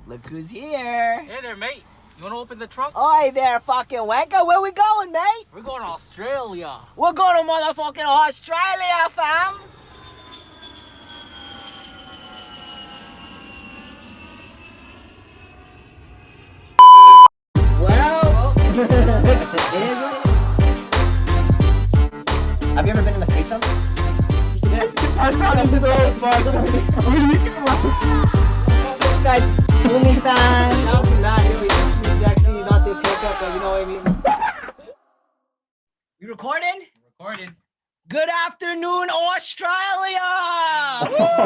Look who's here. Hey there, mate. You want to open the trunk? Oi there, fucking wanker. Where we going, mate? We're going to Australia. We're going to motherfucking Australia, fam. Well, it is what it is. Have you ever been in a threesome? I thought it was This guy's OnlyFans. Sounds not really sexy, not this haircut, but you know what I mean. You recording? Recording. Good afternoon, Australia!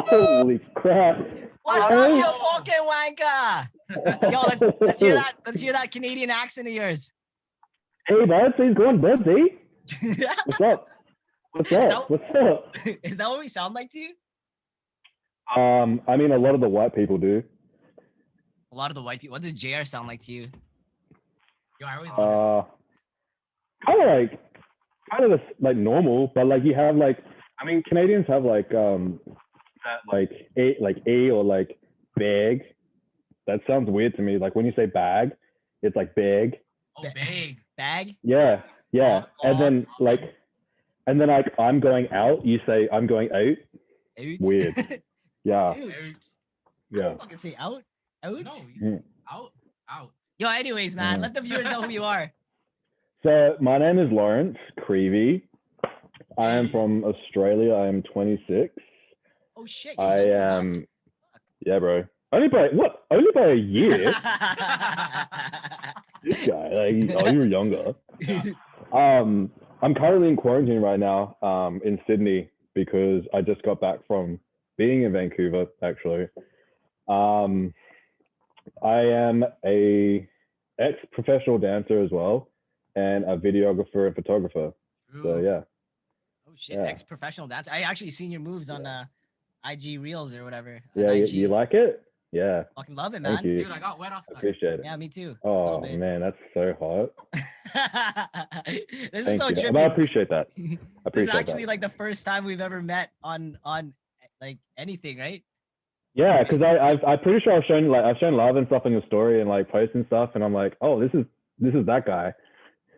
Holy crap. What's up, you fucking wanker? Yo, let's hear that. Let's hear that Canadian accent of yours. Hey, bud, things going good, Z? What's up? What's up? What's up? Is that what we sound like to you? I mean, a lot of the white people do. A lot of the white people. What does JR sound like to you? Yo, I always wonder. Kind of like normal, but like you have like, I mean, Canadians have like that like a or like bag. That sounds weird to me. Like when you say bag, it's like bag. Oh, bag. Bag? Yeah. And then like I'm going out. You say I'm going out. Out? Weird. Yeah. Out. Yeah. Fucking say out? Out? No, he's out. Yo, anyways, man, let the viewers know who you are. So my name is Laurence Creevy. I am from Australia. I am 26. Oh shit. I am. Yeah, bro. Only by a year. This guy, like, you're younger. I'm currently in quarantine right now, in Sydney because I just got back from being in Vancouver. Actually, I am a ex-professional dancer as well, and a videographer and photographer. Ooh. So yeah. Oh shit, Yeah. ex-professional dancer. I actually seen your moves on IG Reels or whatever. Yeah, you like it? Yeah. Fucking love it, man. Thank you. Dude, I got wet off. Appreciate it. Yeah, me too. Oh man, that's so hot. This is Thank so you. trippy. I appreciate that. This is actually like the first time we've ever met on like anything, right? Yeah, because I'm pretty sure I've shown love and stuff in your story and like posts and stuff, and I'm like, oh, this is that guy.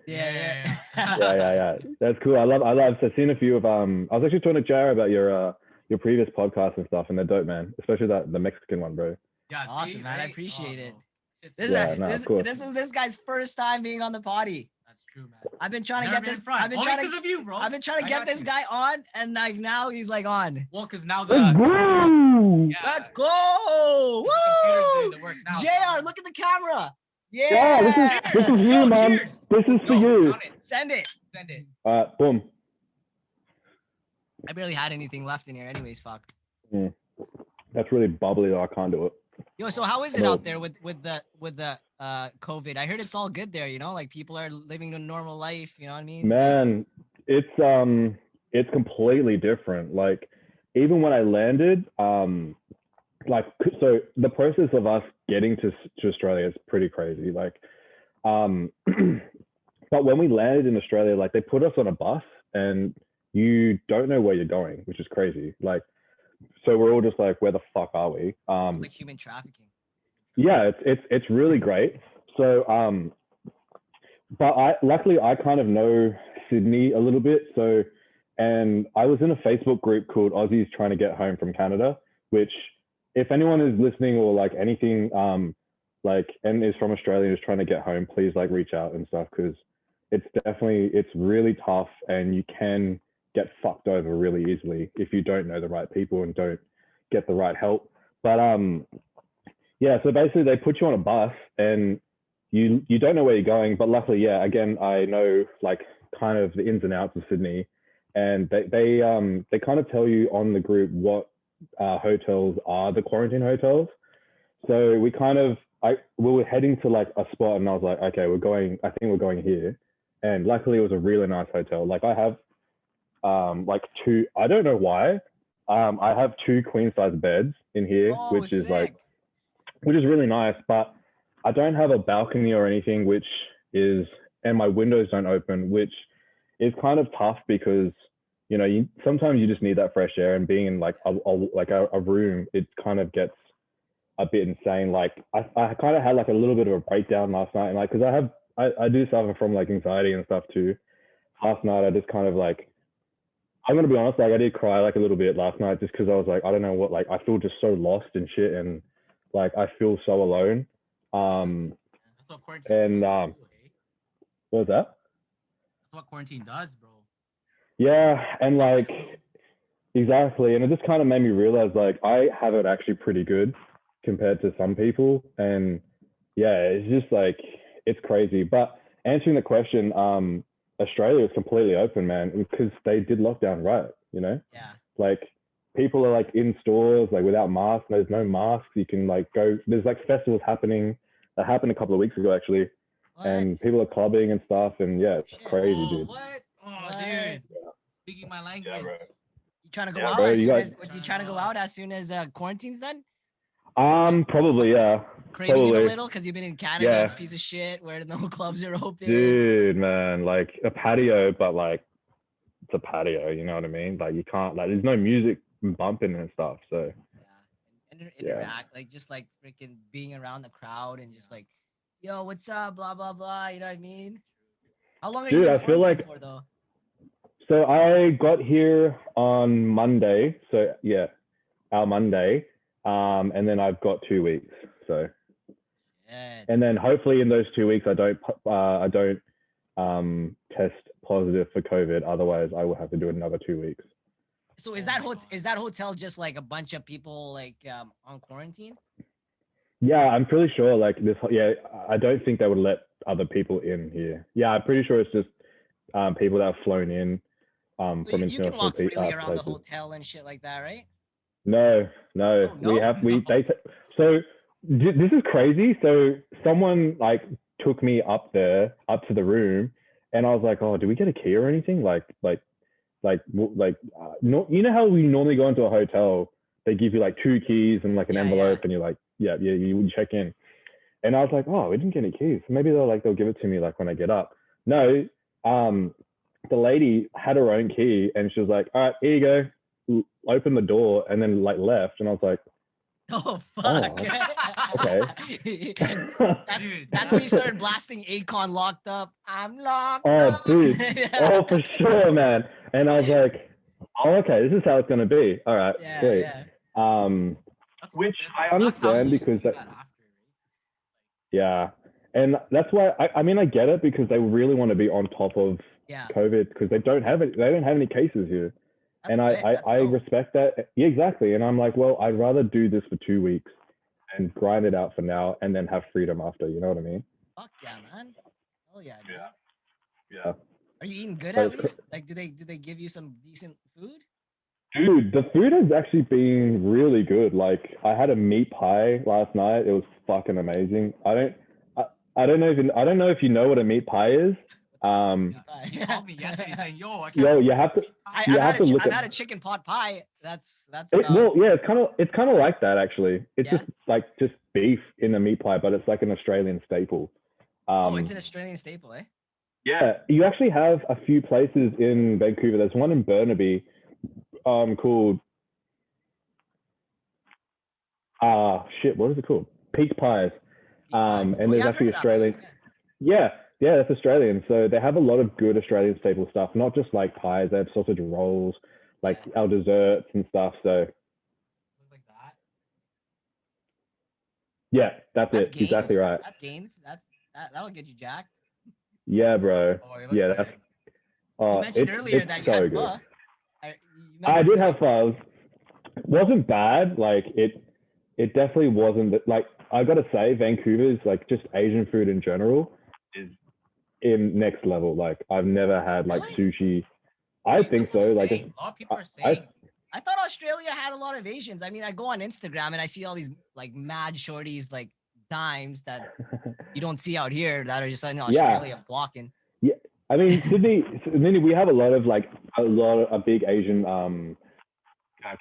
Yeah. Yeah. That's cool. I've seen a few of I was actually talking to Jared about your previous podcast and stuff, and they're dope, man. Especially the Mexican one, bro. Yeah, Awesome, see, man. I right? appreciate it. It's- This is this guy's first time being on the potty. That's true, man. I've been trying to Never get been this. fried. I've been Only trying because of you, bro. I've been trying to I get got this you. guy on, and like now he's like on. Well, because now Let's go! Yeah, Let's go! the computer's Woo! doing the work now, JR, look at the camera. Yeah, Yeah. this is you, Yo, man. cheers. This is for Yo, you. count it. Send it. Send it. Boom. I barely had anything left in here, anyways. Fuck. That's really bubbly though. I can't do it. Yo, so how is it out there with the COVID? I heard it's all good there. You know, like people are living a normal life. You know what I mean? Man, it's completely different. Like even when I landed, like so the process of us getting to Australia is pretty crazy. Like, but when we landed in Australia, like they put us on a bus and you don't know where you're going, which is crazy. Like, so we're all just like, where the fuck are we? Like human trafficking. Yeah, it's really great. So, but luckily I kind of know Sydney a little bit. So, and I was in a Facebook group called Aussies Trying to Get Home from Canada, which if anyone is listening or like anything, like, and is from Australia and is trying to get home, please like reach out and stuff. Cause it's really tough and you can get fucked over really easily if you don't know the right people and don't get the right help. But, yeah, so basically they put you on a bus and you don't know where you're going, but luckily, yeah, again, I know like kind of the ins and outs of Sydney, and they kind of tell you on the group what hotels are the quarantine hotels. So we were heading to like a spot and I was like, okay, I think we're going here. And luckily it was a really nice hotel. Like I have like two, I don't know why, I have 2 queen size beds in here, which is really nice, but I don't have a balcony or anything, and my windows don't open, which is kind of tough because, you know, sometimes you just need that fresh air, and being in like a room, it kind of gets, a bit insane. Like I kind of had like a little bit of a breakdown last night, and like because I do suffer from like anxiety and stuff too. Last night I just kind of like, I'm gonna be honest, like I did cry like a little bit last night just because I was like, I don't know what, like I feel just so lost and shit, and like I feel so alone. That's what quarantine And does too, eh? what was that? That's what quarantine does, bro. Yeah, and like exactly, and it just kind of made me realize like I have it actually pretty good compared to some people, and yeah, it's just like it's crazy. But answering the question, Australia is completely open, man, because they did lockdown right, you know? Yeah. Like people are like in stores, like without masks. There's no masks. You can like go, there's like festivals happening that happened a couple of weeks ago actually. What? And people are clubbing and stuff. And yeah, it's Shit. crazy, Oh, dude. what? Oh, What? dude. Speaking my language. Yeah, bro. You trying to go Yeah, out bro, as you soon guys- as you trying to go out as soon as quarantine's done? Probably, yeah. Craving it a Probably. little because you've been in Canada, Yeah. piece of shit, where no clubs are open. Dude, man, like a patio, but like it's a patio, you know what I mean? Like you can't, like there's no music bumping and stuff. So Yeah. And interact, like just like freaking being around the crowd and just like, yo, what's up, blah blah blah. You know what I mean? How long are you dude, in I feel quarantine like, for though? so I got here on Monday. So yeah, our Monday. And then I've got 2 weeks. So, Yeah. and then hopefully in those 2 weeks, I don't test positive for COVID. Otherwise I will have to do another 2 weeks. So is that hotel just like a bunch of people like on quarantine? Yeah, I'm pretty sure like this. Yeah, I don't think they would let other people in here. Yeah, I'm pretty sure it's just people that have flown in So from you can international walk freely around the places. hotel and shit like that, right? No, Oh, we no? have so this is crazy. So someone like took me up to the room, and I was like, oh, do we get a key or anything? No, you know how we normally go into a hotel, they give you like 2 keys and like an envelope, and you're like, yeah, you check in. And I was like, oh, we didn't get any keys. Maybe they'll give it to me like when I get up. No, the lady had her own key, and she was like, all right, here you go. Open the door, and then like left, and I was like, oh fuck. okay. That's when you started blasting Akon Locked Up. I'm locked Oh, up. dude. Oh, for sure, man. And I was like, oh, okay, this is how it's gonna be. All right, sweet. Which I understand because yeah, and that's why I mean I get it, because they really want to be on top of COVID, because they don't have any cases here. And I respect that. Yeah, exactly. And I'm like, well, I'd rather do this for 2 weeks and grind it out for now, and then have freedom after. You know what I mean? Fuck yeah, man. Oh yeah, dude. Yeah. Are you eating good at least? Like, do they give you some decent food? Dude, the food has actually been really good. Like, I had a meat pie last night. It was fucking amazing. I don't know if you know what a meat pie is. He called me yesterday saying, "Yo, I can't." Yo, you have to. I've had a chicken pot pie. That's well, yeah, it's kind of like that actually. It's just beef in a meat pie, but it's like an Australian staple. It's an Australian staple, eh? Yeah, you actually have a few places in Vancouver. There's one in Burnaby, called what is it called? Peak Pies. And there's actually Australian. Yeah, that's Australian. So they have a lot of good Australian staple stuff, not just like pies. They have sausage rolls, like our desserts and stuff. So like that. Yeah, that's it. Gains. Exactly right. That's gains. That'll get you jacked. Yeah, bro. Yeah, that's. You mentioned earlier that you had pho. I did have pho. Wasn't bad. Like it definitely wasn't. Like I gotta say, Vancouver's like just Asian food in general is in next level. Like I've never had like sushi. I think so. Like a lot of people are saying. I thought Australia had a lot of Asians. I mean, I go on Instagram and I see all these like mad shorties, like dimes that you don't see out here that are just in Australia flocking. Yeah, I mean Sydney, we have a lot of a big Asian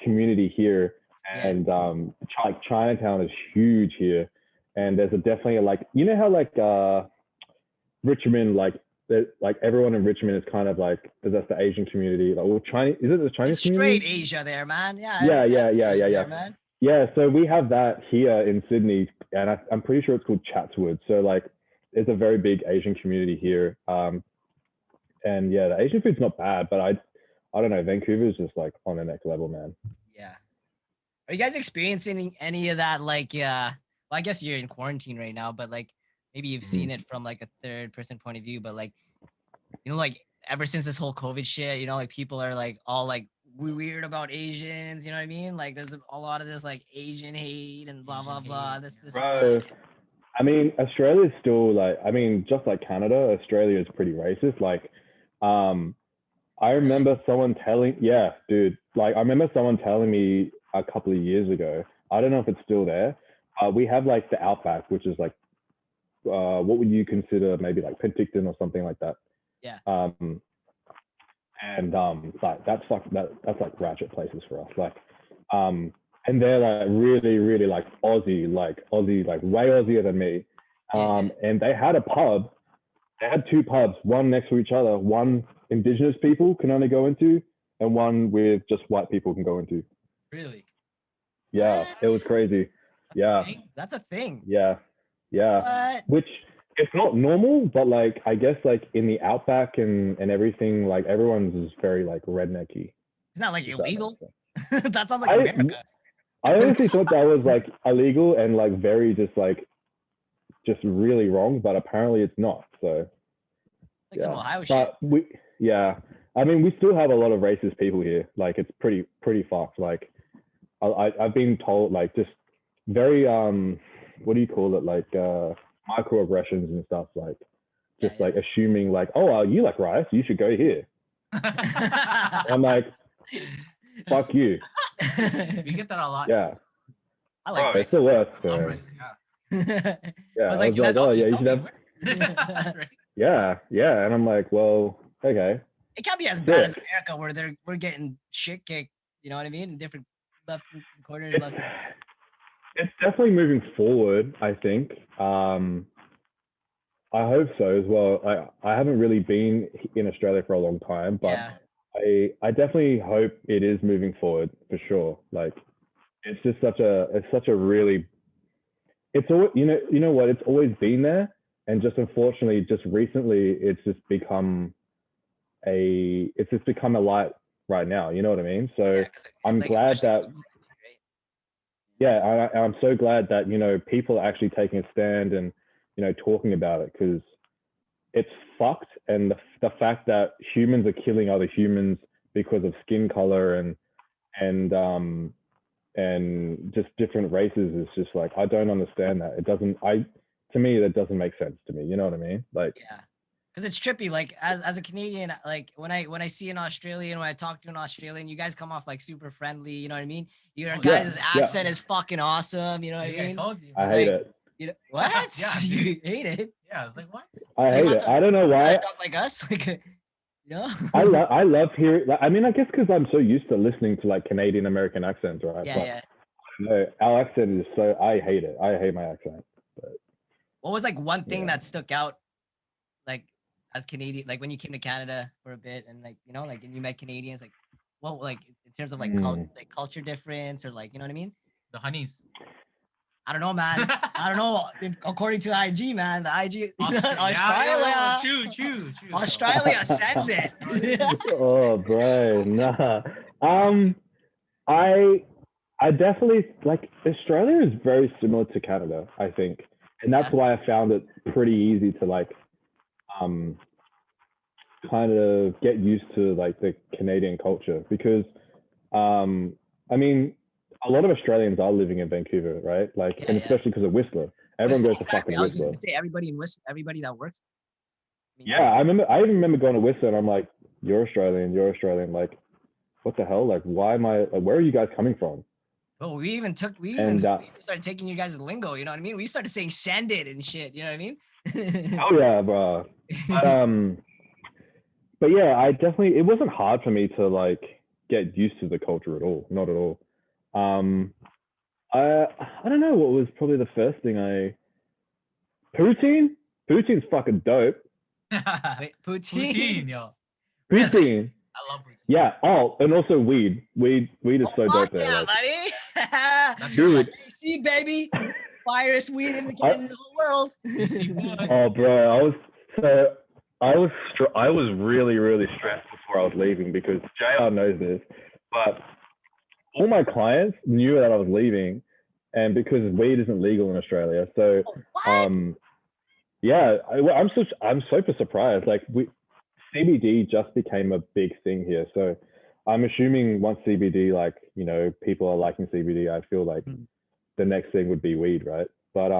community here, and like Chinatown is huge here, and there's definitely you know how Richmond everyone in Richmond is kind of like that's the Asian community. Like, well, Chinese, is it the Chinese it's community? Straight Asia there, man. Yeah. There, man. Yeah, so we have that here in Sydney, and I'm pretty sure it's called Chatswood. So like, there's a very big Asian community here, and yeah, the Asian food's not bad, but I don't know, Vancouver's just like on the next level, man. Yeah. Are you guys experiencing any of that? Like, yeah, well, I guess you're in quarantine right now, but like maybe you've seen it from like a third person point of view, but like, you know, like ever since this whole COVID shit, you know, like people are like all like weird about Asians, you know what I mean? Like there's a lot of this like Asian hate and blah blah blah. This Bro, I mean, Australia's still like, I mean, just like Canada, Australia is pretty racist. Like, I remember someone telling, yeah, dude, like I remember someone telling me a couple of years ago, I don't know if it's still there. We have like the Outback, which is like, what would you consider maybe like Penticton or something like that? Yeah. Like that's like ratchet places for us. Like, and they're like really, really like Aussie, like way Aussier than me. And they had a pub. They had two pubs, one next to each other. One Indigenous people can only go into, and one with just white people can go into. Really? Yeah, What? it was crazy. Yeah, That's a thing. yeah. What? Which it's not normal, but like I guess like in the Outback and everything, like everyone's is very like rednecky. It's not like That illegal. makes sense. That sounds like America. I honestly thought that was like illegal and like very just really wrong, but apparently it's not. So Like some Ohio shit. But I mean, we still have a lot of racist people here. Like it's pretty fucked. Like I've been told like just very what do you call it, like microaggressions and stuff, like just like assuming like, oh, you like rice, you should go here. I'm like, fuck you. We get that a lot. Yeah, I like it's the worst. Yeah. Yeah, like, I was like, oh yeah, you should have. Yeah, and I'm like, well, okay. It can't be as bad as America where we're getting shit kicked. You know what I mean? In different left corners. It's definitely moving forward, I think. I hope so as well. I haven't really been in Australia for a long time, but I definitely hope it is moving forward for sure. Like it's just such a really, it's always, you know what, it's always been there, and just unfortunately just recently it's just become a light right now, you know what I mean? So I'm glad that I'm so glad that people are actually taking a stand and talking about it, because it's fucked. And the fact that humans are killing other humans because of skin color and just different races is just like, I don't understand that. To me that doesn't make sense to me, you know what I mean? Like because it's trippy. Like as a Canadian, like when I see an Australian, when I talk to an Australian, you guys come off like super friendly. You know what I mean? Your guys' accent is fucking awesome. You know what I mean? I told you. I hate it. You know what? You hate it? Yeah, I was like, what? I hate it. I don't know why. Talk like us, like I love hearing. I mean, I guess because I'm so used to listening to like Canadian American accents, right? No, our accent is so. I hate it. I hate my accent. But, what was like one thing that stuck out, like as Canadian, like when you came to Canada for a bit, and like like and you met Canadians, like well, like in terms of like culture difference, or like you know what I mean? The honeys. I don't know, man. I don't know. According to IG, man, the IG Australia. True. Australia sends it. Oh, bro, nah. I definitely like Australia is very similar to Canada, I think, and that's why I found it pretty easy to like, kind of get used to like the Canadian culture, because, I mean, a lot of Australians are living in Vancouver, right? Like, and especially because of Whistler. Everyone goes to fucking Whistler. I was just gonna say everybody in Whistler, everybody that works. I even remember going to Whistler, and I'm like, you're Australian. Like, what the hell? Like, why am I? Like, where are you guys coming from? Well, we even started taking you guys' lingo. You know what I mean? We started saying "send it" and shit. You know what I mean? Oh yeah, bro. But yeah, it wasn't hard for me to like get used to the culture at all. Not at all. I don't know what was probably the first thing Poutine? Poutine's fucking dope. Wait, poutine, yo. Poutine. I love poutine. Yeah. Oh, and also weed. Weed is so dope there. Yeah, like, buddy. That's your Dude. KC, baby. Finest weed in the whole world. Oh, bro, I was really, really stressed before I was leaving because JR knows this, but all my clients knew that I was leaving, and because weed isn't legal in Australia, so yeah, I'm super surprised. Like CBD just became a big thing here, so I'm assuming once CBD, like, you know, people are liking CBD, I feel like the next thing would be weed, right? But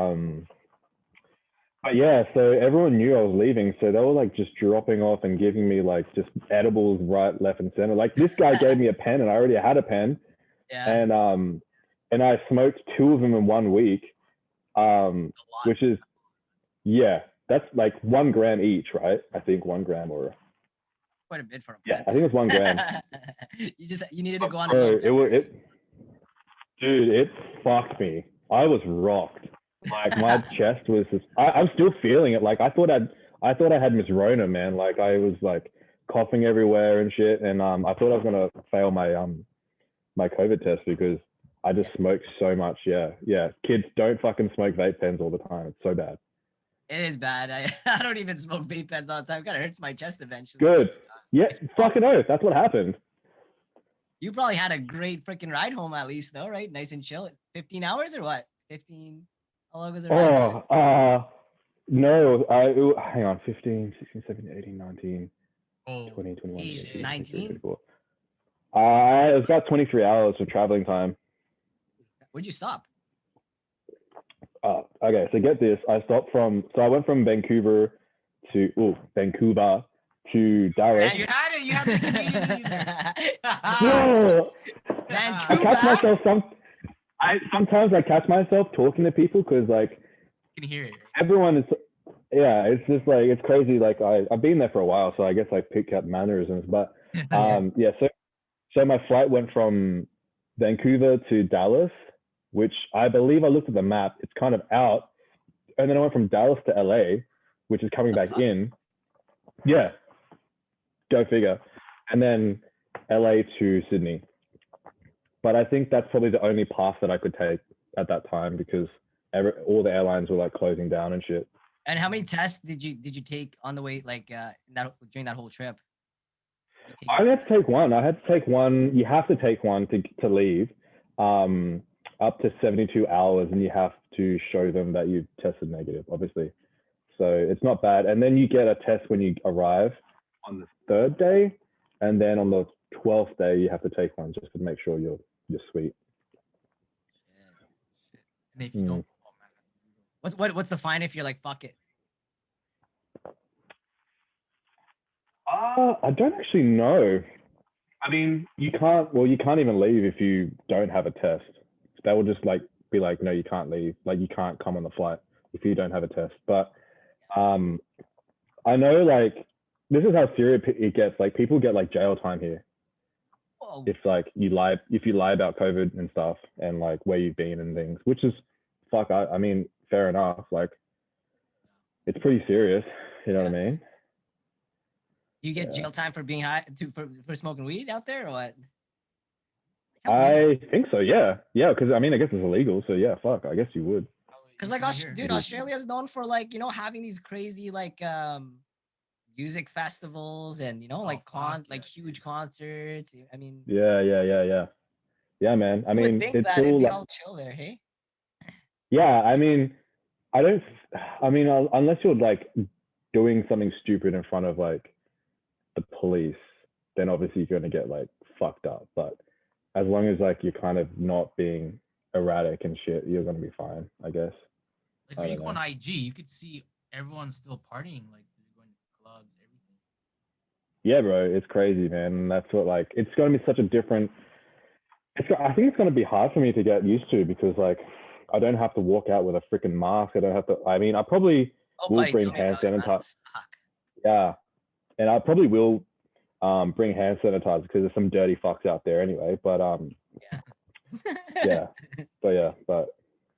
yeah, so everyone knew I was leaving, so they were like just dropping off and giving me like just edibles right, left, and center. Like this guy gave me a pen, and I already had a pen, and I smoked 2 of them in 1 week, which is that's like 1 gram each, right? I think 1 gram or quite a bit for a pen. Yeah, I think it's 1 gram. you needed to go on. Dude, it fucked me. I was rocked. Like my chest was just. I'm still feeling it. Like I thought I had Miss Rona, man. Like I was like coughing everywhere and shit, and I thought I was gonna fail my my COVID test because I just smoked so much. Yeah. Kids, don't fucking smoke vape pens all the time. It's so bad. It is bad. I don't even smoke vape pens all the time. It kind of hurts my chest eventually. Good. Yeah, fucking oath. That's what happened. You probably had a great freaking ride home at least, though, right? Nice and chill. 15 hours or what? 15. How long was it? No. Hang on. 15, 16, 17, 18, 19, 20, 21, Jesus, 19? 24. It was about 23 hours of traveling time. Where'd you stop? Okay, so get this. I went from Vancouver to Dallas. You had it. You had the Canadian Vancouver. I catch myself sometimes I catch myself talking to people because like you can hear it. Everyone is it's just like it's crazy. Like I've been there for a while, so I guess I pick up mannerisms. But so my flight went from Vancouver to Dallas, which I believe I looked at the map, it's kind of out. And then I went from Dallas to LA, which is coming back in. Yeah. Go figure. And then LA to Sydney. But I think that's probably the only path that I could take at that time because all the airlines were like closing down and shit. And how many tests did you take on the way, like during that whole trip? I had to take one. You have to take one to leave. Up to 72 hours, and you have to show them that you've tested negative, obviously. So it's not bad. And then you get a test when you arrive on the 3rd day, and then on the 12th day you have to take one just to make sure you're sweet. And if you don't, what's the fine if you're like fuck it? I don't actually know. I mean, you can't even leave if you don't have a test. They will just like be like, no, you can't leave. Like you can't come on the flight if you don't have a test. But I know like this is how serious it gets. Like people get like jail time here. Whoa. If you lie about COVID and stuff and like where you've been and things, which is I mean, fair enough. Like it's pretty serious. You know what I mean? You get jail time for being high for smoking weed out there or what? I think so, yeah. Because I mean, I guess it's illegal, so yeah, fuck. I guess you would. Because like, Australia is known for like having these crazy like music festivals and like huge concerts. I mean, yeah, man. I mean, it's that it'd be all chill there, hey? Yeah, I mean, unless you're like doing something stupid in front of like the police, then obviously you're gonna get like fucked up, but as long as like you're kind of not being erratic and shit, you're gonna be fine, I guess. Like when you go on IG, you could see everyone still partying, like going to clubs, everything. Yeah, bro, it's crazy, man. And that's what like it's gonna be such a different. I think it's gonna be hard for me to get used to because like I don't have to walk out with a freaking mask. I don't have to. I mean, I probably will bring hand sanitizer. Yeah, and I probably will. Bring hand sanitizer because there's some dirty fucks out there anyway. But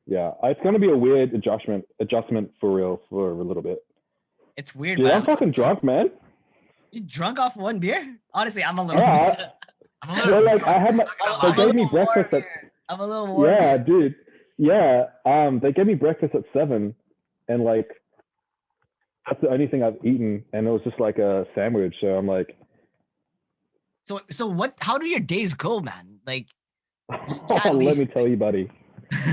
it's gonna be a weird adjustment for real for a little bit. It's weird. Dude, I'm fucking drunk, man. You drunk off 1 beer? Honestly, I'm a little. Like I had they gave me breakfast I'm a little warm. Yeah, dude. Yeah. They gave me breakfast at 7, and like that's the only thing I've eaten, and it was just like a sandwich. So I'm like, So what? How do your days go, man? Like, you can't let leave. me tell you, buddy.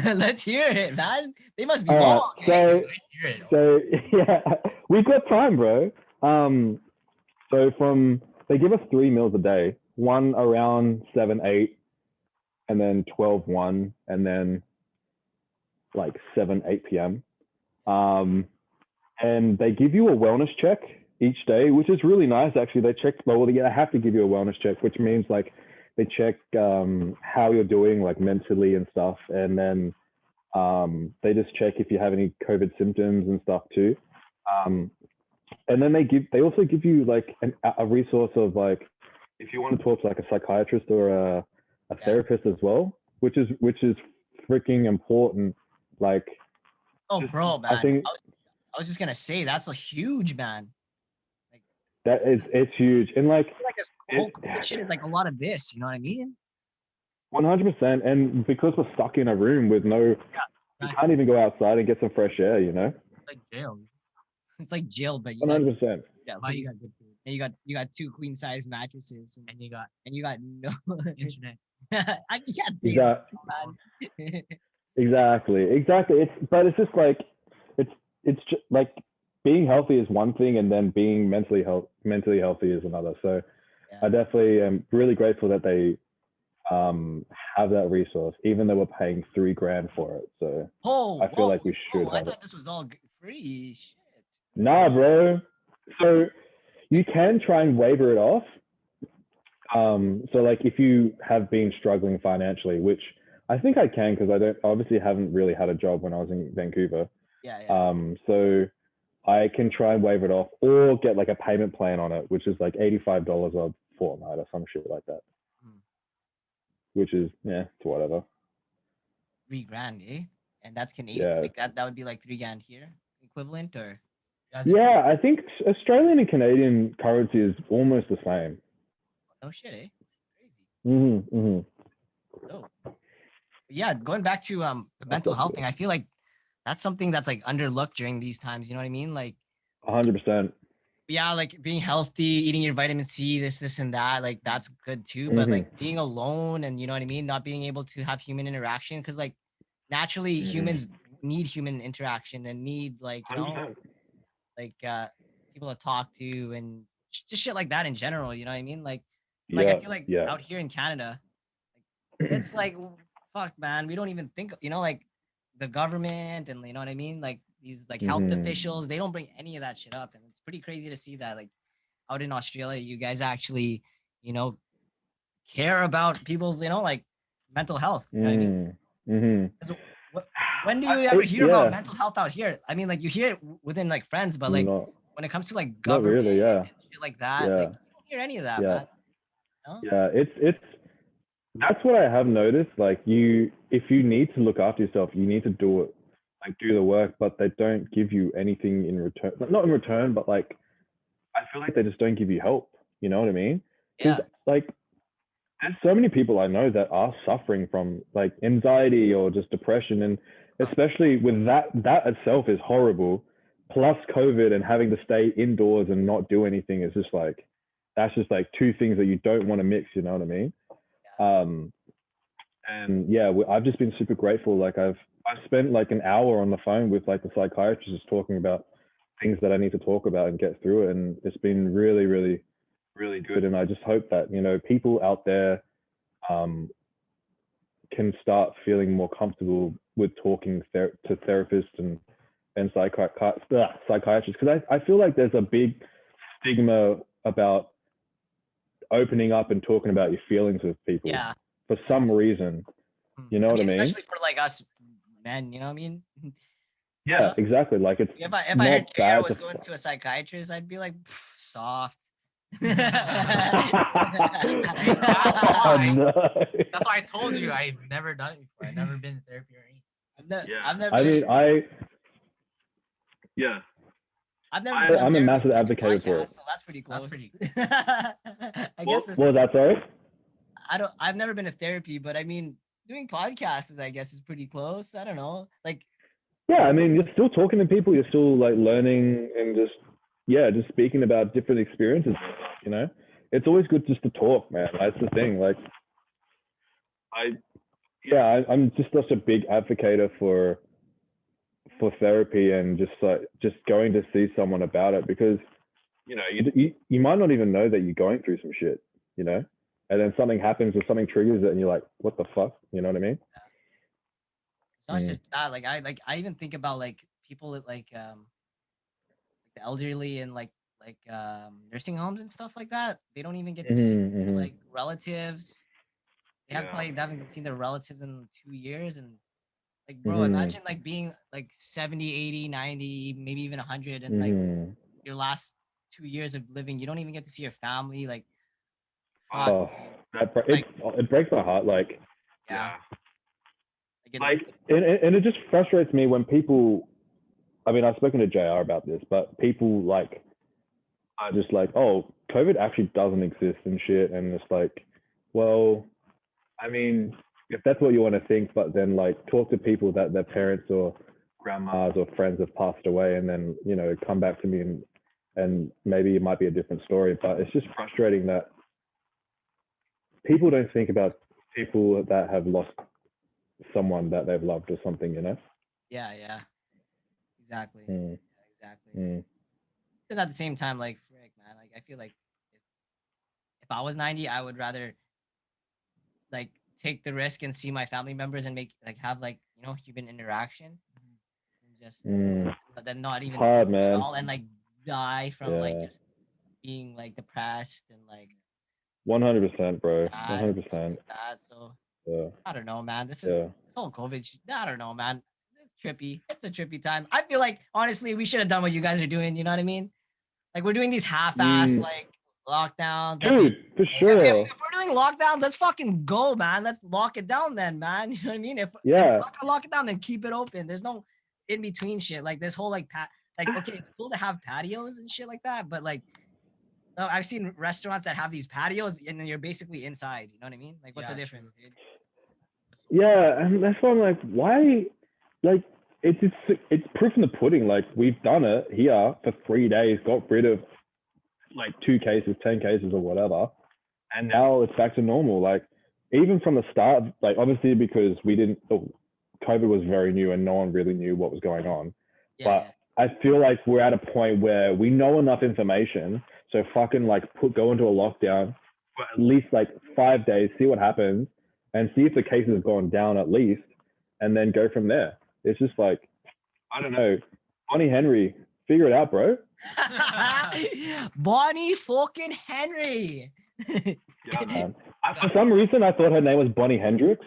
Let's hear it, man. They must be All right. long. Eh? So yeah, we've got time, bro. So they give us 3 meals a day. One around 7, 8, and then 12, 1, and then like 7, 8 p.m. And they give you a wellness check each day, which is really nice. Actually, they check. Well, they have to give you a wellness check, which means like they check how you're doing, like mentally and stuff, and then they just check if you have any COVID symptoms and stuff too. And then they also give you like a resource of like if you want to talk to like a psychiatrist or a therapist as well, which is freaking important. Like, Oh, bro, man. I think I was just gonna say that's a huge, man. Like it's huge, and like this whole shit is like a lot of this. You know what I mean? 100%. And because we're stuck in a room with no, you can't even go outside and get some fresh air. You know, It's like jail. It's like jail, but you 100%. yeah, but you got good food. And you got 2 queen size mattresses, and you got no Internet. I can't say Exactly. man. Exactly. It's just like it's just like being healthy is one thing, and then being mentally healthy is another. So Yeah. I definitely am really grateful that they have that resource, even though we're paying $3,000 for it. So I feel like we should have I thought it. this was all free. Shit. Nah, bro. So you can try and waiver it off. So like if you have been struggling financially, which I think I can because I obviously haven't really had a job when I was in Vancouver. Yeah. So I can try and waive it off or get like a payment plan on it, which is like $85 a fortnight or some shit like that. Which is it's whatever. $3,000, eh? And that's Canadian. Yeah. Like that would be like $3,000 here, equivalent, or Yeah, I think Australian and Canadian currency is almost the same. no shit, eh? Crazy. Mm-hmm. Oh. Yeah, going back to the mental health thing, I feel like that's something that's like underlooked during these times. You know what I mean? Like 100%. Yeah, like being healthy, eating your vitamin C, this and that, like that's good too. But like being alone and you know what I mean, not being able to have human interaction, because like naturally humans need human interaction and need like like people to talk to and just shit like that in general. You know what I mean? Like I feel like out here in Canada, like, it's like fuck, man. We don't even think like the government and you know what I mean, like these like health officials, they don't bring any of that shit up, and it's pretty crazy to see that like out in Australia, you guys actually care about people's like mental health. You know what I mean? So when do you ever hear about mental health out here? I mean, like you hear it within like friends, but like when it comes to like government and shit like that, like you don't hear any of that, man. Yeah, it's that's what I have noticed. Like if you need to look after yourself, you need to do it, like do the work, but they don't give you anything in return. Not in return, but like I feel like they just don't give you help. You know what I mean? Because like there's so many people I know that are suffering from like anxiety or just depression, and especially with that itself is horrible. Plus COVID and having to stay indoors and not do anything is just like that's just like 2 things that you don't want to mix. You know what I mean? And yeah, I've just been super grateful. Like I've spent like an hour on the phone with like the psychiatrist just talking about things that I need to talk about and get through it. And it's been really, really, really good. And I just hope that, people out there can start feeling more comfortable with talking to therapists and psychiatrists. Because I feel like there's a big stigma about opening up and talking about your feelings with people for some reason. You know what I mean? Especially for like us men, you know what I mean? Yeah, exactly. Like it's if I heard KR was going to a psychiatrist, I'd be like, soft. That's why I told you I've never done it before. I've never been to therapy or anything. I've never. I'm a massive advocate for it. So that's pretty close. That's pretty. I guess this. What was that, sorry? I've never been to therapy, but I mean, doing podcasts, I guess, is pretty close. I don't know. Like, Yeah, I mean, you're still talking to people. You're still like learning and just speaking about different experiences. You know, it's always good just to talk, man. That's the thing. Like, I'm just such a big advocate for therapy and just going to see someone about it, because you might not even know that you're going through some shit, and then something happens or something triggers it and you're like, what the fuck, you know what I mean? it's not just that. I even think about like people that like the elderly and nursing homes and stuff like that. They don't even get to see their, like relatives. They haven't seen their relatives in 2 years. And like, bro, imagine like being like 70, 80, 90, maybe even 100, and like your last 2 years of living, you don't even get to see your family. Like, fuck, Oh, dude. it breaks my heart. Like, Yeah. And it just frustrates me when people. I mean, I've spoken to JR about this, but people like are just like, oh, COVID actually doesn't exist and shit, and it's like, well, I mean, if that's what you want to think, but then like talk to people that their parents or grandmas or friends have passed away, and then come back to me and maybe it might be a different story. But it's just frustrating that people don't think about people that have lost someone that they've loved or something, Yeah. Exactly. Mm. Yeah, exactly. And at the same time, like, frick, man, like, I feel like if I was 90, I would rather like take the risk and see my family members and have human interaction, and just but then not even see Hard, them at man. all, and like die from like just being like depressed and like 100%, bro. sad and stuff 100%. like that. So Yeah. I don't know, man. This whole COVID I don't know, man. It's trippy. It's a trippy time. I feel like honestly we should have done what you guys are doing, you know what I mean? Like, we're doing these half-ass like lockdowns. Dude, for sure. If we're doing lockdowns, let's fucking go, man. Let's lock it down then, man. You know what I mean? If we're not gonna lock it down, then keep it open. There's no in between shit. Like this whole okay, it's cool to have patios and shit like that, but like I've seen restaurants that have these patios and then you're basically inside. You know what I mean? Like, what's the difference, dude? Yeah, and that's why I'm like, why? Like, it's proof in the pudding. Like, we've done it here for 3 days, got rid of like 2 cases, 10 cases, or whatever, and now it's back to normal. Like, even from the start, like obviously because COVID was very new and no one really knew what was going on. But I feel like we're at a point where we know enough information, so fucking like go into a lockdown for at least like 5 days, see what happens, and see if the cases have gone down at least, and then go from there. It's just like, I don't know, Bonnie Henry, figure it out, bro. Bonnie fucking Henry. Yeah, man. For some reason, I thought her name was Bonnie Hendrix.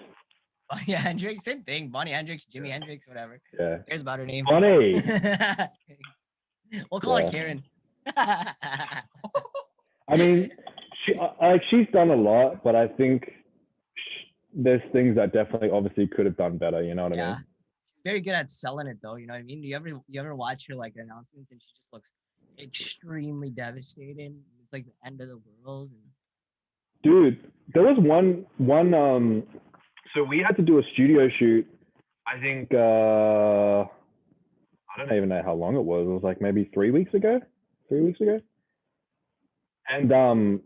Bonnie Hendrix, same thing. Bonnie Hendrix, Jimi Hendrix, whatever. Yeah. Here's about her name. Bonnie. We'll call her Karen. I mean, she's done a lot, but I think there's things that definitely obviously could have done better. You know what I mean? She's very good at selling it, though. You know what I mean? You ever watch her like announcements and she just looks extremely devastated? It's like the end of the world. Dude, there was one. So we had to do a studio shoot. I think I don't even know how long it was. It was like maybe 3 weeks ago. 3 weeks ago. And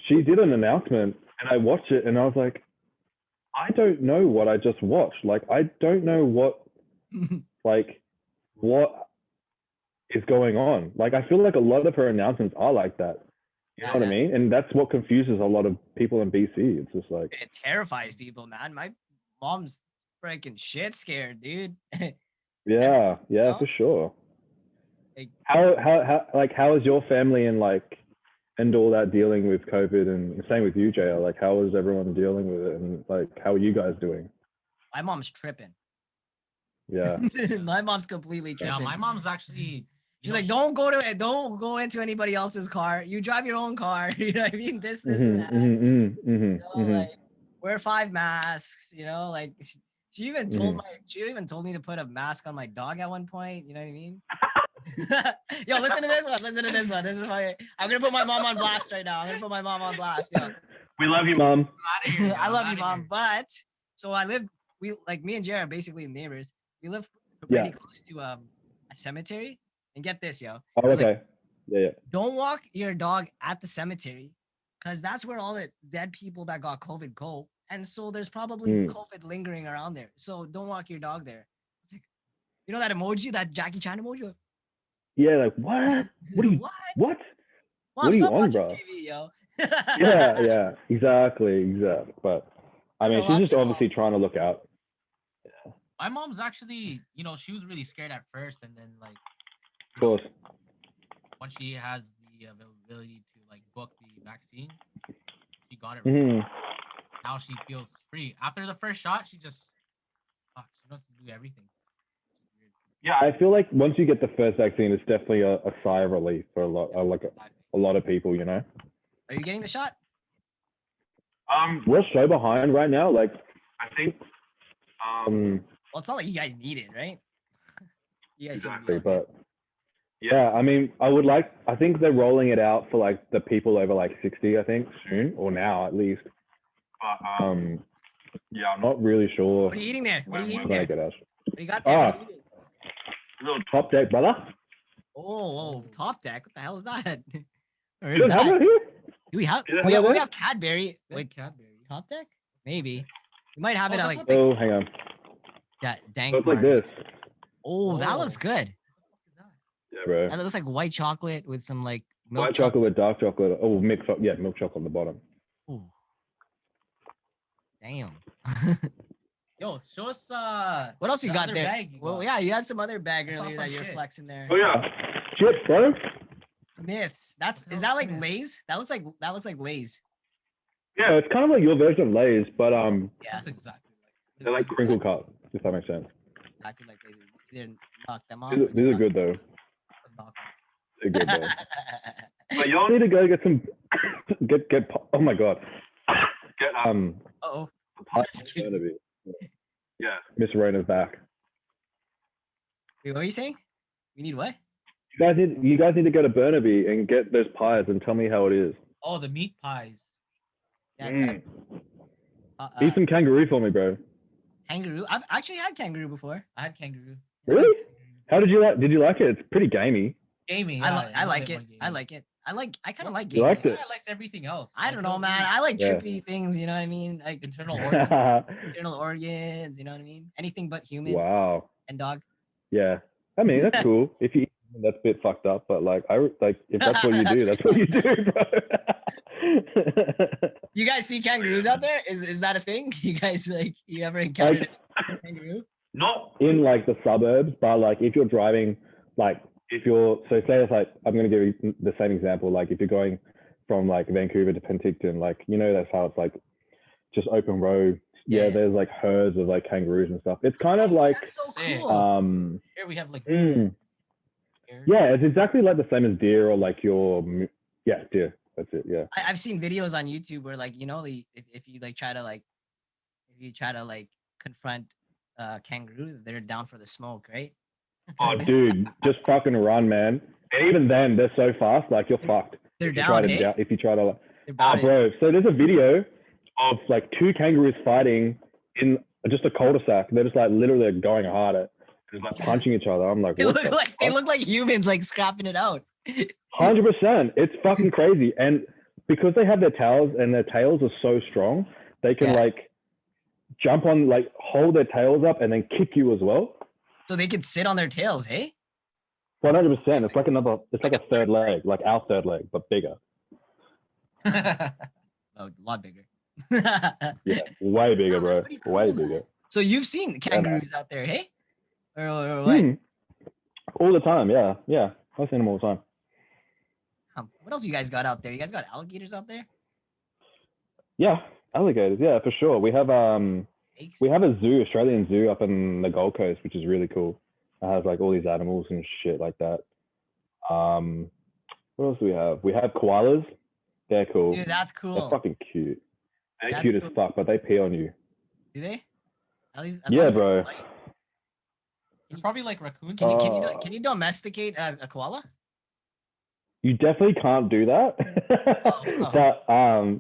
she did an announcement, and I watched it, and I was like, I don't know what I just watched. Like, I don't know what is going on. Like, I feel like a lot of her announcements are like that. You know what I mean? And that's what confuses a lot of people in BC. It's just like, it terrifies people, man. My mom's freaking shit scared, dude. yeah, for sure. Like, how is your family and all that dealing with COVID, and same with you, JL? Like, how is everyone dealing with it, and like, how are you guys doing? My mom's tripping. Yeah. My mom's completely tripping. Yeah, my mom's actually. She's like, don't go into anybody else's car. You drive your own car. You know what I mean? This, and that. Like, wear 5 masks. You know, like she even told me to put a mask on my dog at one point. You know what I mean? Yo, listen to this one. This is I'm gonna put my mom on blast right now. Yo. We love you, Mom. I love you, Mom. But So me and Jared are basically neighbors. We live Yeah. pretty close to a cemetery. And get this, yo. Oh, It was okay. like, Yeah. don't walk your dog at the cemetery because that's where all the dead people that got COVID go. And so there's probably COVID lingering around there. So don't walk your dog there. It's like, you know that emoji, that Jackie Chan emoji? Yeah, like what? What are you? What? What? Mom, What are you stop on, watching bro? TV, yo. Yeah, exactly. But I mean, she's just obviously trying to look out. My mom's actually, you know, she was really scared at first, and then like, Of course. once she has the availability to like book the vaccine, she got it. Now she feels free. After the first shot, she just she wants to do everything. Yeah, I feel like once you get the first vaccine, it's definitely a sigh of relief for a lot of people, you know. Are you getting the shot? We're so behind right now. Like, I think. Well, it's not like you guys need it, right? You guys exactly, but yeah, I mean, I think they're rolling it out for like the people over like 60, I think, soon or now at least. But yeah, I'm not really sure. What are you eating there? What are you eating there? What do you got there? What are you eating? Little top deck, brother. Oh, top deck. What the hell is that? You don't have it here? Do we have? Yeah, We have Cadbury. Wait, Cadbury. top deck? Maybe. We might have it at like. Oh, hang on. Yeah, dank. So it's like this. Oh, that looks good. Yeah, bro. That looks like white chocolate with some like milk White chocolate with dark chocolate. Oh, milk chocolate on the bottom. Ooh. Damn. Yo, show us what else you got there? Well, yeah, you had some other bag earlier that you're flexing there. Oh yeah. Chips, bro. Myths. Is that like Lay's? That looks like Lay's. Yeah, it's kind of like your version of Lay's, but Yeah. That's exactly like. they're like crinkle cut, if that makes sense. Exactly like Lay's. You didn't knock them off. These are good though. They're good though. But y'all need to go get some get oh my god. Get Uh-oh. Yeah. Miss Rona's back. Wait, what are you saying? We need what? You guys need to go to Burnaby and get those pies and tell me how it is. Oh, the meat pies. Yeah. Eat some kangaroo for me, bro. Kangaroo? I've actually had kangaroo before. I had kangaroo. Really? How did you like? Did you like it? It's pretty gamey. Gamey. Yeah, I like it. I like it. I kind of like gamey. You liked it? I likes everything else. I don't know, man. I like trippy things. You know what I mean? Like internal organs. Internal organs. You know what I mean? Anything but human. Wow. And dog. Yeah. I mean, that's cool. If you that's a bit fucked up, but like if that's what you do, that's what you do, bro. You guys see kangaroos out there? Is that a thing? You guys you ever encountered a kangaroo? Not in like the suburbs, but like if you're driving, like if you're say it's like I'm gonna give you the same example. Like if you're going from like Vancouver to Penticton, like that's how it's like just open road. Yeah, there's like herds of like kangaroos and stuff. It's kind of like that's so cool. Here we have like yeah, it's exactly like the same as deer or like your deer. That's it. Yeah. I've seen videos on YouTube where like if you try to confront kangaroos, they're down for the smoke, right? Oh, dude, just fucking run, man. And even then, they're so fast, like you're fucked. They're down. If you try to, bro. So there's a video of like two kangaroos fighting in just a cul-de-sac. They're just like literally going hard at, just like punching each other. I'm like, they look like humans, like scrapping it out. 100%. It's fucking crazy. And because they have their tails and their tails are so strong, they can like jump on, like hold their tails up and then kick you as well. So they could sit on their tails, hey? 100%. It's like a third leg, like our third leg, but bigger. Oh, a lot bigger. Yeah, way bigger, bro. Cool, way bigger. So you've seen kangaroos out there, hey? Or what? All the time, yeah. I've seen them all the time. What else you guys got out there? You guys got alligators out there? Yeah, alligators. Yeah, for sure. We have a zoo, Australian zoo up in the Gold Coast, which is really cool. It has like all these animals and shit like that. What else do we have? We have koalas. They're cool. Dude, that's cool. They're fucking cute. They're cute as fuck, but they pee on you. Do they? Yeah, bro. Probably like raccoons. Can you domesticate a koala? You definitely can't do that. But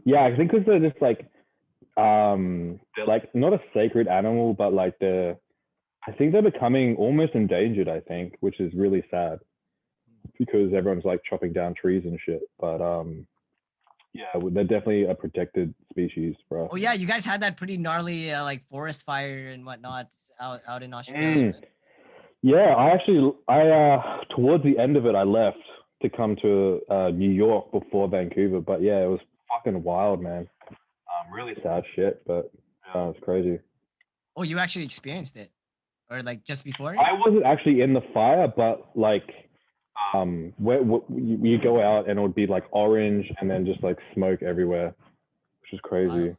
yeah, I think because they're just like they're like not a sacred animal, but like I think they're becoming almost endangered, I think, which is really sad because everyone's like chopping down trees and shit. But yeah, they're definitely a protected species for us. Oh yeah, you guys had that pretty gnarly like forest fire and whatnot out in Australia. Yeah, I towards the end of it, I left to come to New York before Vancouver. But yeah, it was fucking wild, man. Really sad shit, but it's crazy. Oh, you actually experienced it, or like just before? I wasn't actually in the fire, but like, where you go out and it would be like orange and then just like smoke everywhere, which is crazy. Wow.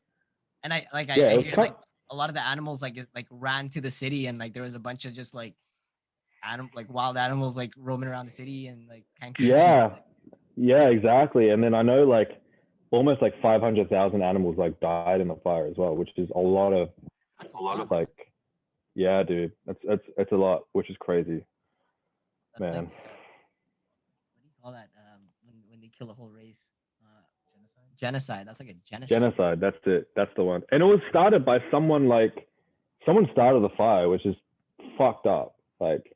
And I Yeah, hear like a lot of the animals like ran to the city, and like there was a bunch of just like wild animals like roaming around the city, and like kangaroos. Yeah, exactly. And then I know like almost like 500,000 animals like died in the fire as well, which is a lot of like, yeah, dude, it's a lot, which is crazy. That's man. like, what do you call that? When they kill a whole race, genocide. That's like a genocide. Genocide. That's it. That's the one. And it was started by someone started the fire, which is fucked up. Like,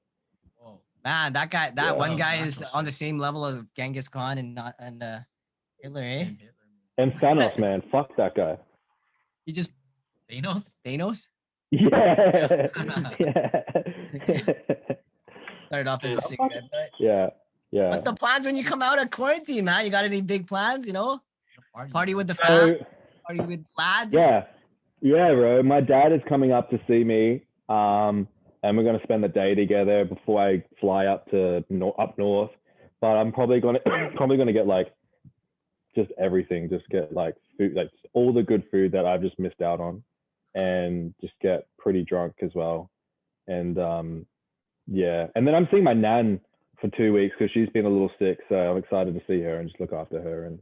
man, that one guy is on the same level as Genghis Khan and Hitler, eh? And Thanos, man, fuck that guy. He just Thanos. Yeah. Started off as a cigarette, but yeah. What's the plans when you come out of quarantine, man? You got any big plans? You know, party with the fam, party with lads. Yeah, bro. My dad is coming up to see me, and we're gonna spend the day together before I fly up to up north. But I'm probably gonna get like just everything, just get like food, like all the good food that I've just missed out on, and just get pretty drunk as well. And yeah, and then I'm seeing my nan for 2 weeks because she's been a little sick, so I'm excited to see her and just look after her and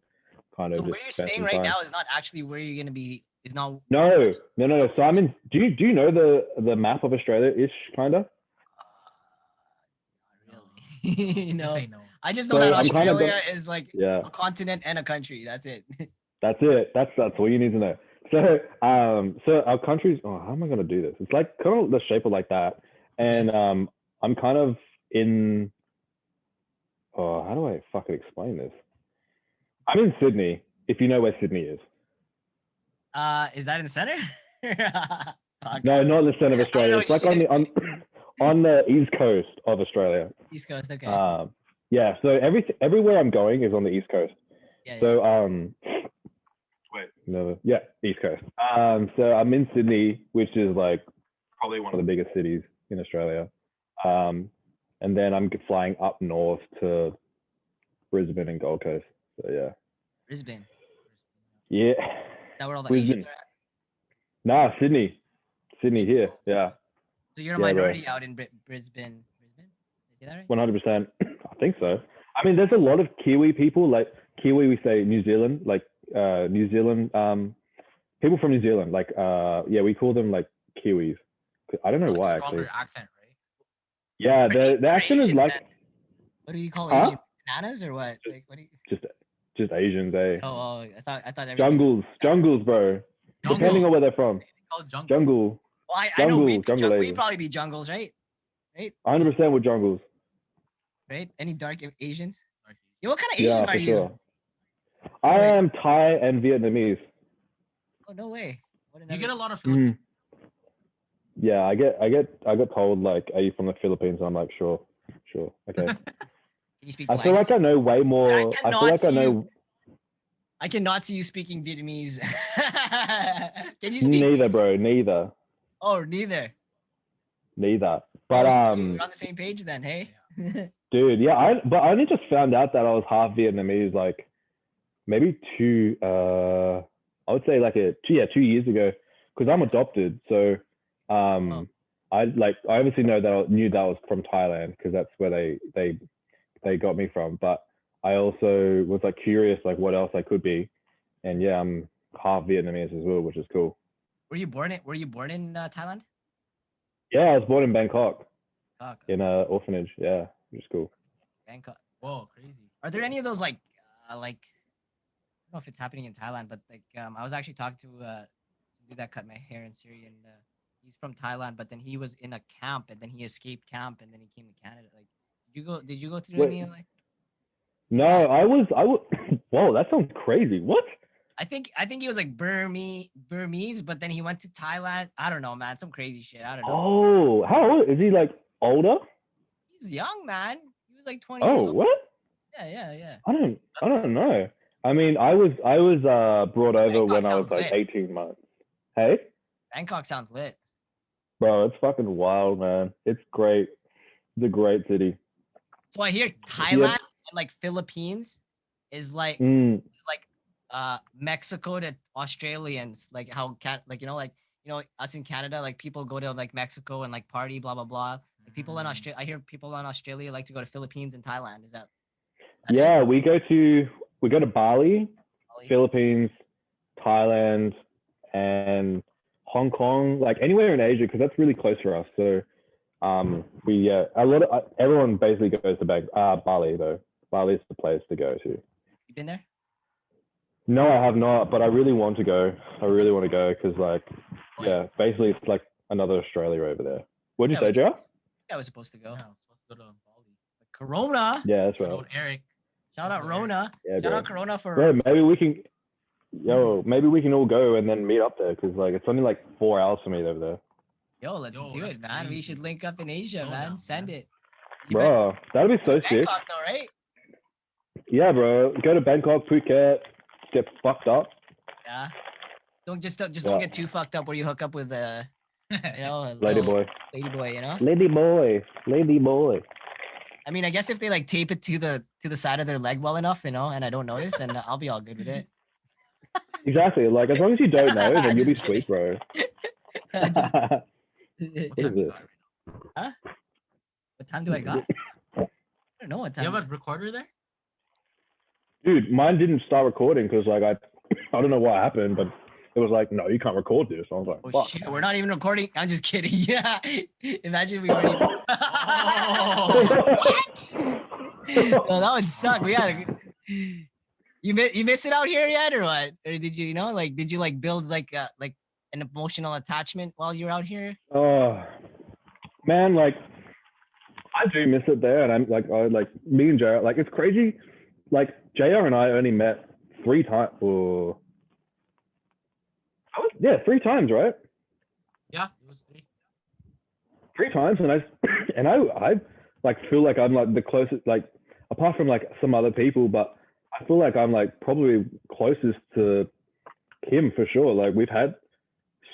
kind of. So where you're staying right now is not actually where you're gonna be. Is not. No. So I'm in. Do you know the map of Australia ish kinda? Not really. No. I just know So that Australia is like a continent and a country. That's it. That's it. That's all you need to know. So so our country's. Oh, how am I gonna do this? It's like kind of the shape of like that, and I'm kind of in. Oh, how do I fucking explain this? I'm in Sydney. If you know where Sydney is. Is that in the center? No, not in the center of Australia. It's like on the east coast of Australia. East coast, okay. Yeah. So everywhere I'm going is on the east coast. Yeah. So east coast. So I'm in Sydney, which is like probably one of the biggest cities in Australia. And then I'm flying up north to Brisbane and Gold Coast. So yeah. Brisbane. Yeah. Is that where all the Asians are at? Nah, Sydney here. Yeah. So you're a minority out in Brisbane. Did I say that right? 100%. I think so. I mean, there's a lot of Kiwi people. Like Kiwi, we say New Zealand. Like New Zealand. People from New Zealand. Like we call them like Kiwis. I don't know why actually. Accent, right? Yeah, the accent is like. What do you call Asians? Bananas or what? Like what do you? Just Asians, eh? Oh, I thought jungles, bro. Depending on where they're from. Jungle. Well, I know we'd probably be jungles, right? 100% with jungles. Right? Any dark Asians? Yo, what kind of Asian are you? Sure. I am Thai and Vietnamese. Oh no way! You get a lot of Filipinos. Yeah, I get told like, are you from the Philippines? I'm like, sure, okay. Can you speak? I feel like I know way more. I feel like I know. I cannot see you speaking Vietnamese. Can you speak? Neither, bro. Neither. Oh, neither. But we're on the same page then, hey? Dude, yeah. But I only just found out that I was half Vietnamese, like maybe I would say like 2 years ago, because I'm adopted. So I obviously knew that was from Thailand because that's where they got me from. But I also was like curious like what else I could be, and yeah, I'm half Vietnamese as well, which is cool. Were you born in Thailand? Yeah, I was born in Bangkok. In an orphanage. Yeah, which is cool. Bangkok. Whoa, crazy. Are there any of those like I don't know if it's happening in Thailand, but like I was actually talking to dude that cut my hair in Syria, and he's from Thailand, but then he was in a camp, and then he escaped camp, and then he came to Canada. Like, did you go through Wait, any of like? no, Yeah. I was. Whoa, that sounds crazy. What? I think he was like Burmese, but then he went to Thailand. I don't know, man. Some crazy shit. I don't know. Oh, how old is he? Like older? He's young, man. He was like 20 years Oh, old. what? Yeah. I don't know. I mean, I was brought over Bangkok when I was sounds like lit. 18 months. Hey, Bangkok sounds lit. bro, it's fucking wild, man. It's great. It's a great city. So I hear Thailand Yeah. and like Philippines is like Mm. Mexico to Australians, like how us in Canada, like people go to like Mexico and like party, blah blah blah. Like people in Australia, I hear people in Australia like to go to Philippines and Thailand. Is that Yeah, we go to Bali, Bali? Philippines, Thailand, and Hong Kong, like anywhere in Asia, because that's really close for us. So, everyone basically goes to Bali though. Bali is the place to go to. You been there? No, I have not, but I really want to go. I really want to go because, like, yeah, basically it's like another Australia over there. What'd you say, Joe? I was supposed to go. Yeah, I was supposed to go to Bali. Corona. Yeah, that's Shout right. out Eric. Shout out Rona. Yeah, Shout bro. out Corona for. Bro, maybe we can. Maybe we can all go and then meet up there because, like, it's only like 4 hours for me over there. Let's do it, man. Crazy. We should link up in Asia, So man. down, Send man. it. Bro, that'd be so sick. Bangkok, though, right? Yeah, bro. Go to Bangkok, Phuket, get fucked up. Yeah. Don't get too fucked up where you hook up with a Lady boy. lady boy, you know? Lady boy. I mean, I guess if they like tape it to the side of their leg well enough, and I don't notice, then I'll be all good with it. Exactly. Like, as long as you don't know, then you'll be Just sweet, bro. I just- What is this? Huh? What time do I got? I don't know what time. You have a recorder there? Dude, mine didn't start recording because, like, I don't know what happened, but it was like, no, you can't record this. I was like, Oh fuck. shit, we're not even recording. I'm just kidding. Yeah. Imagine we weren't even. What? No, that would suck. We gotta. You miss it out here yet, or what? Or did you did you like build like an emotional attachment while you're out here? Oh, man, like, I do miss it there, and I'm like, me and JR, like, it's crazy. Like, JR and I only met 3 times. Or 3 times, right? Yeah, it was 3. 3 times, and I like feel like I'm like the closest, like, apart from like some other people, but I feel like I'm like probably closest to him for sure. Like, we've had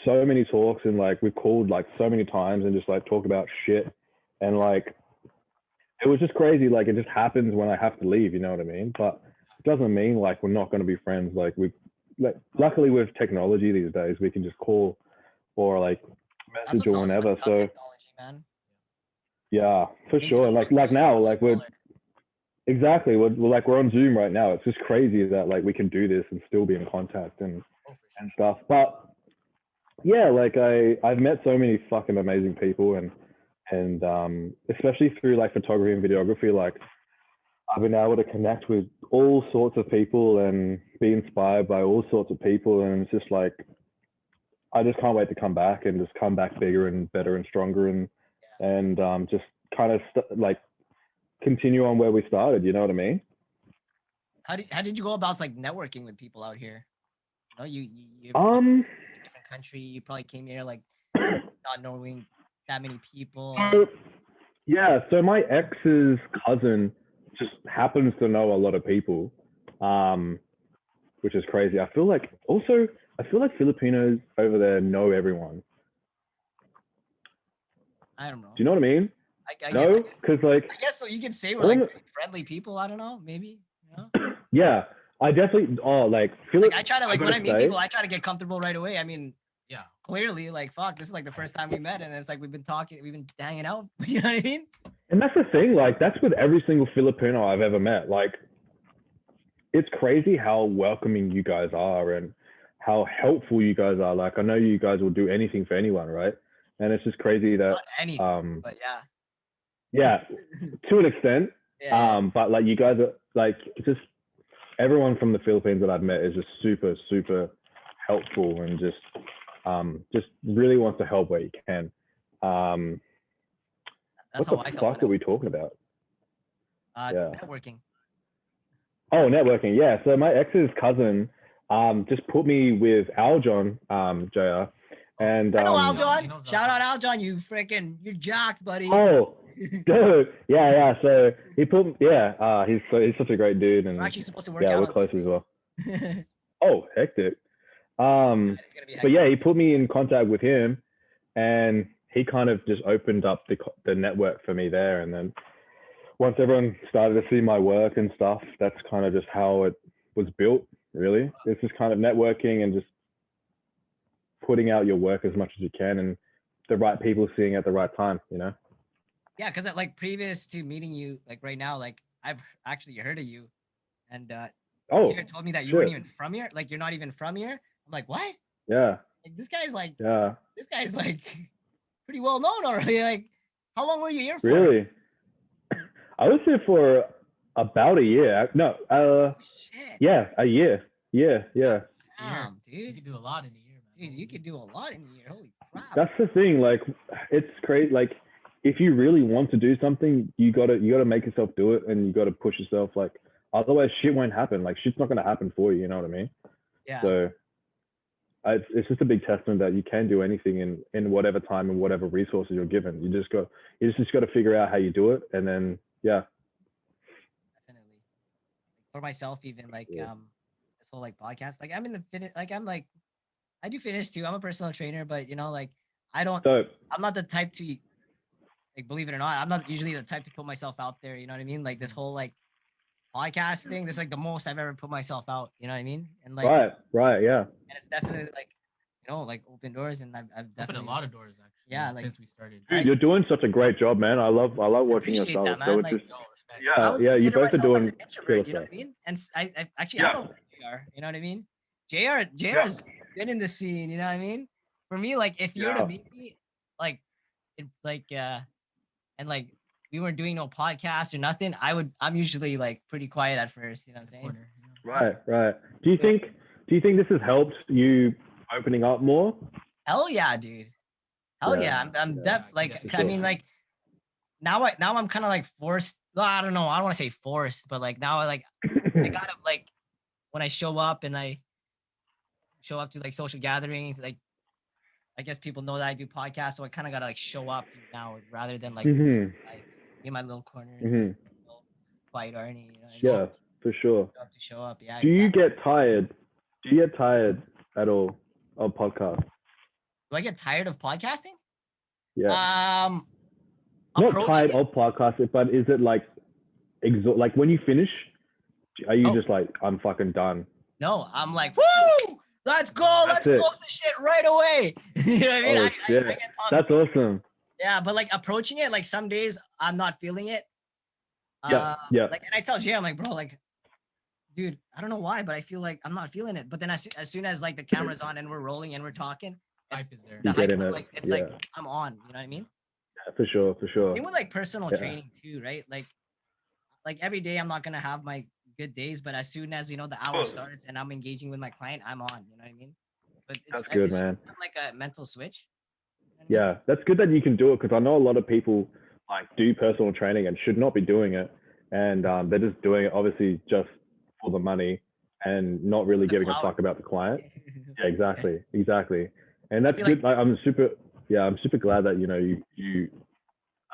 so many talks, and like we've called like so many times and just like talk about shit, and like it was just crazy. Like, it just happens when I have to leave, you know what I mean? But it doesn't mean like we're not going to be friends. Like, luckily with technology these days, we can just call or like message or whenever. So technology, man. yeah, for sure. Like now, like we're on Zoom right now. It's just crazy that like we can do this and still be in contact and stuff. But yeah, like I've met so many fucking amazing people, and especially through like photography and videography, like I've been able to connect with all sorts of people and be inspired by all sorts of people. And it's just like, I just can't wait to come back and just come back bigger and better and stronger and just kind of like continue on where we started. You know what I mean? How did you go about like networking with people out here? You different country. You probably came here like not knowing that many people. Yeah. So my ex's cousin just happens to know a lot of people, which is crazy. I feel like Filipinos over there know everyone. I don't know. Do you know what I mean? No, because like I guess so. You could say we're like friendly people. I don't know, maybe. Yeah, I definitely. I try to when I meet people, I try to get comfortable right away. I mean, yeah, clearly, like fuck, this is like the first time we met, and it's like we've been talking, we've been hanging out. You know what I mean? And that's the thing. Like, that's with every single Filipino I've ever met. Like, it's crazy how welcoming you guys are and how helpful you guys are. Like, I know you guys will do anything for anyone, right? And it's just crazy that not anything, but yeah, to an extent. Yeah. But like, you guys are like, just everyone from the Philippines that I've met is just super, super helpful and just just really wants to help where he can. That's what how I the felt. fuck are we talking about? Networking. Oh, networking. Yeah. So my ex's cousin just put me with Aljon, JR. And I know He Aljon. knows Shout out Aljon. Aljon. You're jacked, buddy. Oh, dude. Yeah. So he put, he's such a great dude. And We're actually supposed to work yeah, out. we're close as well. It's Oh, hectic. gonna be But yeah, he put me in contact with him, and he kind of just opened up the network for me there. And then once everyone started to see my work and stuff, that's kind of just how it was built, really. It's just kind of networking and just putting out your work as much as you can, and the right people seeing it at the right time, you know? Yeah, because like previous to meeting you, like right now, like I've actually heard of you, and Oh, you told me that you shit. weren't even from here. Like you're not even from here. I'm like, what? Yeah. Like, this guy's like pretty well known already. Like, how long were you here for? Really? I was here for about a year. No, Shit. yeah, a year. Yeah. Damn, You dude. can do a lot in a year, man. Dude, you could do a lot in a year. Holy crap. That's the thing. Like, it's crazy. Like, if you really want to do something, you gotta make yourself do it, and you gotta push yourself. Like, otherwise, shit won't happen. Like, shit's not gonna happen for you. You know what I mean? Yeah. So, it's just a big testament that you can do anything in whatever time and whatever resources you're given. You just got to figure out how you do it, and then Definitely. For myself, even like Yeah. this whole like podcast. Like I'm in the fitness. Like I do fitness too. I'm a personal trainer, but like So I'm not the type to, like, believe it or not, I'm not usually the type to put myself out there. You know what I mean? Like this whole like podcast thing. This is like the most I've ever put myself out. You know what I mean? And like, right, yeah. and it's definitely like, like open doors, and I've Opened definitely a lot of doors, actually. Yeah, like- since we started. Dude, you're doing such a great job, man. I love watching your appreciate stuff. that, man. So it's Like, just Yo, respect. I would yeah. You consider both are myself as doing an introvert, you know stuff. what I mean? And I actually Yeah. I don't know JR, you know what I mean? JR's been in the scene, you know what I mean? For me, like if you were to Yeah. meet me, like and like we weren't doing no podcast or nothing, I'm usually like pretty quiet at first, you know what I'm saying? Corner, you know? Right. Do you think this has helped you opening up more? Hell yeah, dude. Hell Yeah, yeah. I'm yeah, like for I sure. mean like now I'm kind of like forced. Well, I don't know. I don't want to say forced, but like now I gotta like when I show up and I show up to like social gatherings, like I guess people know that I do podcasts, so I kind of gotta like show up now rather than like Mhm. like in my little corner, Mhm. quiet Arnie. You know what I mean? Yeah, for sure. Show up to show up. Yeah. Do you exactly. get tired? Do you get tired at all of podcasts? Do I get tired of podcasting? Yeah. Not approaching tired it- of podcasts, but is it like like when you finish, are you Oh. just like, I'm fucking done? No, I'm like, woo! Let's go! Let's That's it. post the shit right away. You know what I mean? Oh, I shit. get pumped. That's awesome. Yeah, but like approaching it, like some days I'm not feeling it. Yeah. Like, and I tell Jay, I'm like, bro, like, dude, I don't know why, but I feel like I'm not feeling it. But then as soon as like the camera's on and we're rolling and we're talking, Hype is there. the You get hype, in I'm it. like, it's Yeah. like I'm on. You know what I mean? Yeah, for sure. Same with like personal Yeah. training too, right? Like every day I'm not gonna have my good days, but as soon as the hour starts and I'm engaging with my client, I'm on. You know what I mean? But That's good, man. It's like a mental switch. Yeah, that's good that you can do it, because I know a lot of people like do personal training and should not be doing it, and they're just doing it obviously just for the money and not really giving a fuck about the client. Yeah, exactly. And that's good. Like, I'm super glad that you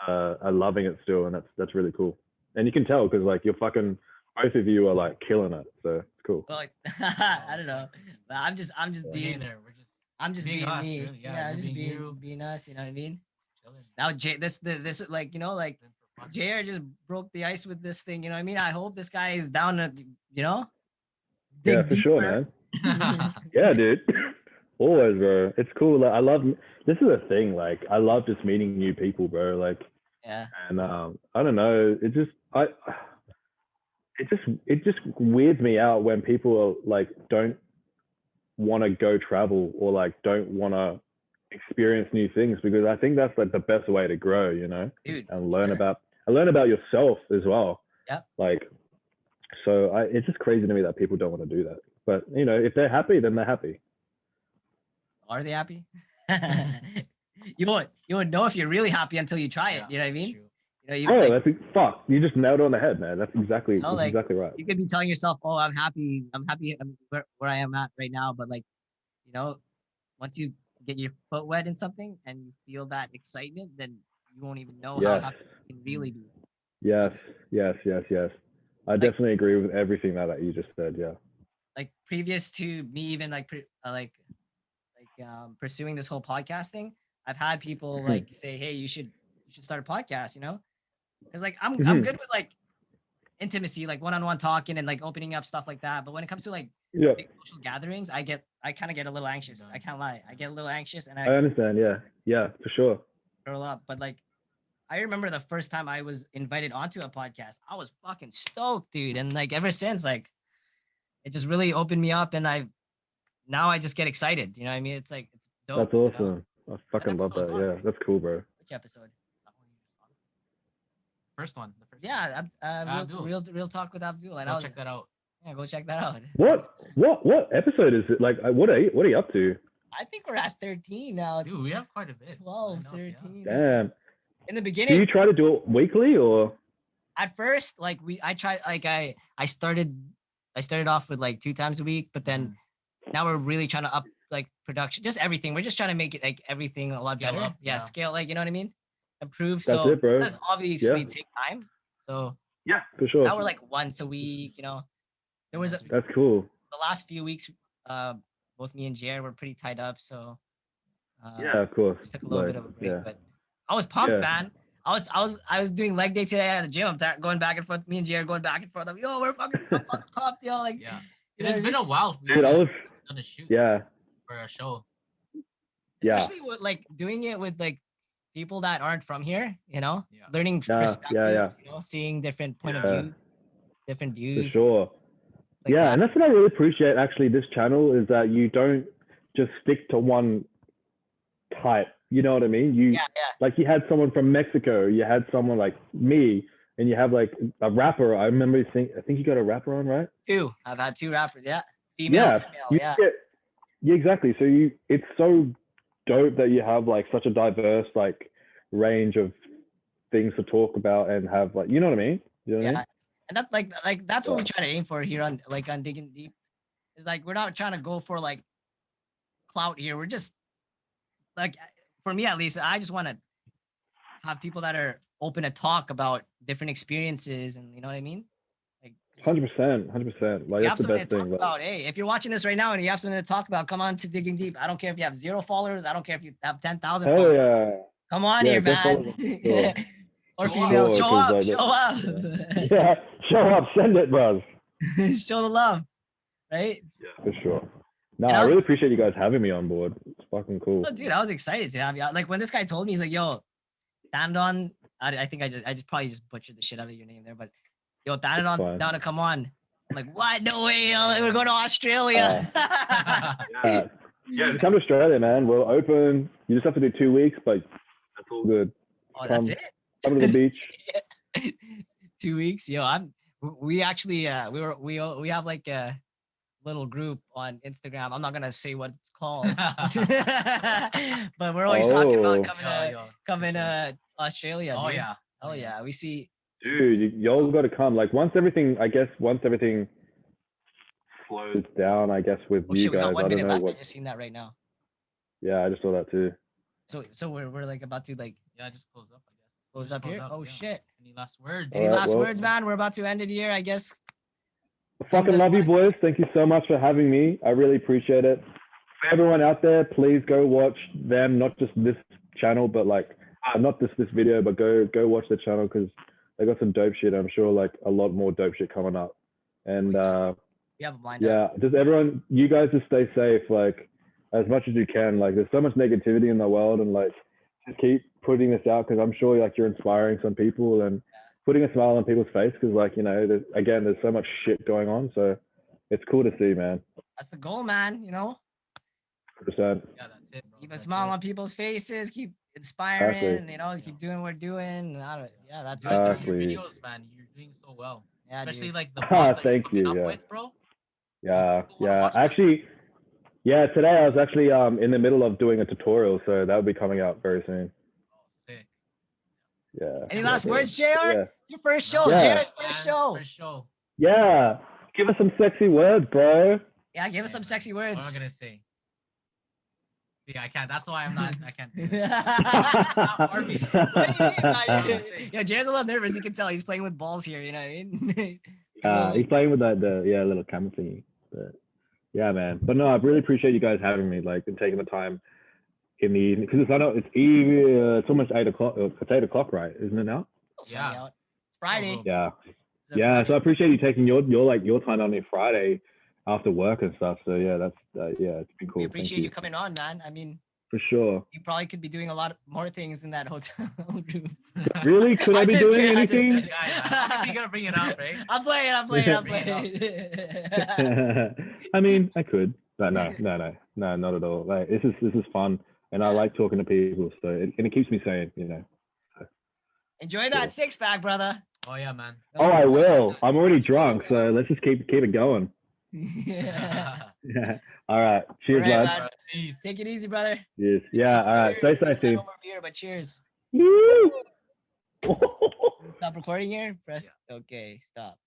are loving it still, and that's really cool. And you can tell because like both of you are like killing it, so it's cool. well, like, I don't know, but I'm just being there. We're just being us, me. really. Yeah, we're just being you. being us. You know what I mean? Chilling. Now, this is like like For fun. JR just broke the ice with this thing. You know what I mean? I hope this guy is down to Yeah, dig for sure, deeper. man. Yeah, dude. Always, bro. It's cool. Like, this is a thing. Like, I love just meeting new people, bro. Like, Yeah. and I don't know. It just weirds me out when people are like don't want to go travel or like don't want to experience new things, because I think that's like the best way to grow, Dude, and learn sure. about yourself as well. Yep. Like, so it's just crazy to me that people don't want to do that. But if they're happy, then they're happy. Are they happy? You won't know if you're really happy until you try it. You know what I mean? True. You know, you Oh, like, fuck. You just nailed it on the head, man. That's exactly you know, that's like exactly right. you could be telling yourself, "Oh, I'm happy where I am at right now," but like, you know, once you get your foot wet in something and you feel that excitement, then you won't even know how Yes. happy you can really be. Yes. Yes. Yes. Yes. I Like, definitely agree with everything that you just said. Yeah. like previous to me even pursuing this whole podcast thing, I've had people Mhm. like say, "Hey, you should start a podcast," you know? Because like I'm Mhm. good with like intimacy, like one-on-one talking and like opening up stuff like that. But when it comes to like Yeah. big social gatherings, I kind of get a little anxious. I can't lie. I get a little anxious and I I understand. Yeah. Yeah. For sure. curl up. But like I remember the first time I was invited onto a podcast, I was fucking stoked, dude. And like ever since, like it just really opened me up and now I just get excited. You know what I mean? It's like it's dope, That's you know? awesome. I What fucking love episode's that. on? Yeah. That's cool, bro. Which episode? That one you just on? First one. The first one. Yeah, Abdul's. real talk with Abdul. And I Go was check that out. yeah, go check that out. What episode is it? Like, what are you up to? I think we're at 13 now. Dude, we have quite a bit. 12, Line up, yeah. 13. Damn. In the Do beginning, you try to do it weekly or? at first, like I tried, like I started off with like 2 times a week, but then now we're really trying to up like production, just everything. We're just trying to make it like everything a lot Scale better. up, Yeah, yeah. scale, like you know what I mean? Improve. That's So it, bro. it does obviously Yeah. take time. So Yeah, for sure. now we're like once a week, you know. There was That's cool. the last few weeks, both me and Jared were pretty tied up, so Yeah, of course. just took a little Like, bit of a break. yeah. But I was pumped, Yeah. man. I was doing leg day today at the gym. I'm going back and forth. Me and Jared going back and forth. I'm, yo, I'm fucking pumped, yo. Like, Yeah. you know It's what I been mean? a while. Dude, I was. Done a shoot Yeah. for a show. Yeah. Especially with like doing it with like people that aren't from here, you know, Yeah. learning Yeah, perspectives, yeah. you know, seeing different point Yeah. of view, different For views. sure. Like Yeah, that. and that's what I really appreciate. Actually, this channel is that you don't just stick to one type. You know what I mean? Yeah. Like you had someone from Mexico, you had someone like me, and you have like a rapper. I remember I think you got a rapper on, right? Two. I've had two rappers. Yeah. Female. Yeah. Male, You yeah. yeah, exactly. So it's so dope that you have like such a diverse like range of things to talk about and have like, you know what I mean? You know what I mean? And that's like that's what we Yeah. try to aim for here on Digging Deep. Is like we're not trying to go for like clout here. We're just like, for me at least, I just want to have people that are open to talk about different experiences, and you know what I mean. Like 100%, 100%. Like you that's have the something best to talk thing. Like, about. Hey, if you're watching this right now and you have something to talk about, come on to Digging Deep. I don't care if you have 0 followers. I don't care if you have 10,000 hell followers. yeah. Come on Yeah, here, go follow man. them, sure. Or Show females, up. show Sure, up, 'cause, show up, Yeah, show up, send it, bro. show the love, right? Yeah, for sure. No, And I I was- really appreciate you guys having me on board. It's fucking cool. Oh, dude, I was excited to have you. Like when this guy told me, he's like, "Yo, Thanadon," I think I just probably just butchered the shit out of your name there, but yo, Thanadon's fine. down to come on. I'm like, what? No way, yo, we're going to Australia. Yeah, just come to Australia, man. We're open. You just have to do 2 weeks, but that's all good. Oh, that's it. Come to the beach. 2 weeks, yo. We actually we have like a little group on Instagram. I'm not gonna say what it's called, but we're always talking about coming to Australia. Oh dude. yeah. Oh yeah, we see. Dude, y'all got to come. Like once everything slows down, I guess with Oh you shit, we guys, got 1 I don't minute know left. I what. just seen that right now. Yeah, I just saw that too. So we're like about to like Yeah, just close up, I guess. close Just up here. Oh yeah. shit. Any last words? Any Alright, last well- words, man? We're about to end it here, I guess. Fucking does love you, want boys. Thank you so much for having me. I really appreciate it. For everyone out there, please go watch them. Not just this channel, but like not just this video, but go watch the channel because they got some dope shit. I'm sure like a lot more dope shit coming up. And We have a blind up. yeah, just everyone, you guys just stay safe, like as much as you can. Like there's so much negativity in the world, and like just keep putting this out because I'm sure like you're inspiring some people and putting a smile on people's face because like you know there's so much shit going on, so it's cool to see, man. That's the goal, man. You know, 100%. Yeah, that's it, bro. keep a That's smile it. on people's faces, keep inspiring, Exactly. you know, keep doing what we're doing. And yeah, that's I like it. your Exactly. videos, man. You're doing so well. Yeah, Especially dude. like the vlogs that you're Thank coming you, up yeah. with, bro. Yeah, People wanna yeah. watch that. Actually, Yeah, today I was actually in the middle of doing a tutorial, so that'll be coming out very soon. Oh, sick. Yeah. Any last so, words, JR? Yeah. Your first show, Yeah. JR's first show. First show. Yeah. Give us some sexy words, bro. Yeah, give us some sexy words. What am I gonna say? See, I can't. That's why I'm not. I can't do it. Yeah, JR's a little nervous. You can tell he's playing with balls here. You know what I mean? He's playing with that little camera thingy. But yeah, man. But no, I really appreciate you guys having me, like, and taking the time in the evening, because it's almost 8 o'clock. It's 8 o'clock, right? Isn't it now? Yeah. It's Friday. Yeah. Yeah. So I appreciate you taking your time on a Friday after work and stuff. So yeah, that's it's been cool. We appreciate you coming on, man. I mean, for sure. You probably could be doing a lot more things in that hotel room. Really? Could I be doing anything? Guys, I'm gonna bring it up, right? I'm playing. I mean, I could, but no, not at all. Like, this is fun, and I like talking to people, so it keeps me sane, you know. Enjoy that 6-pack, brother. Oh yeah, man. Oh, I will. I'm already drunk, so let's just keep it going. Yeah. All right. Cheers, all right, lads. Take it easy, brother. Yes. Yeah. All right. Stay safe, team. No more beer, but cheers. Woo! Stop recording here. Press. Okay. Stop.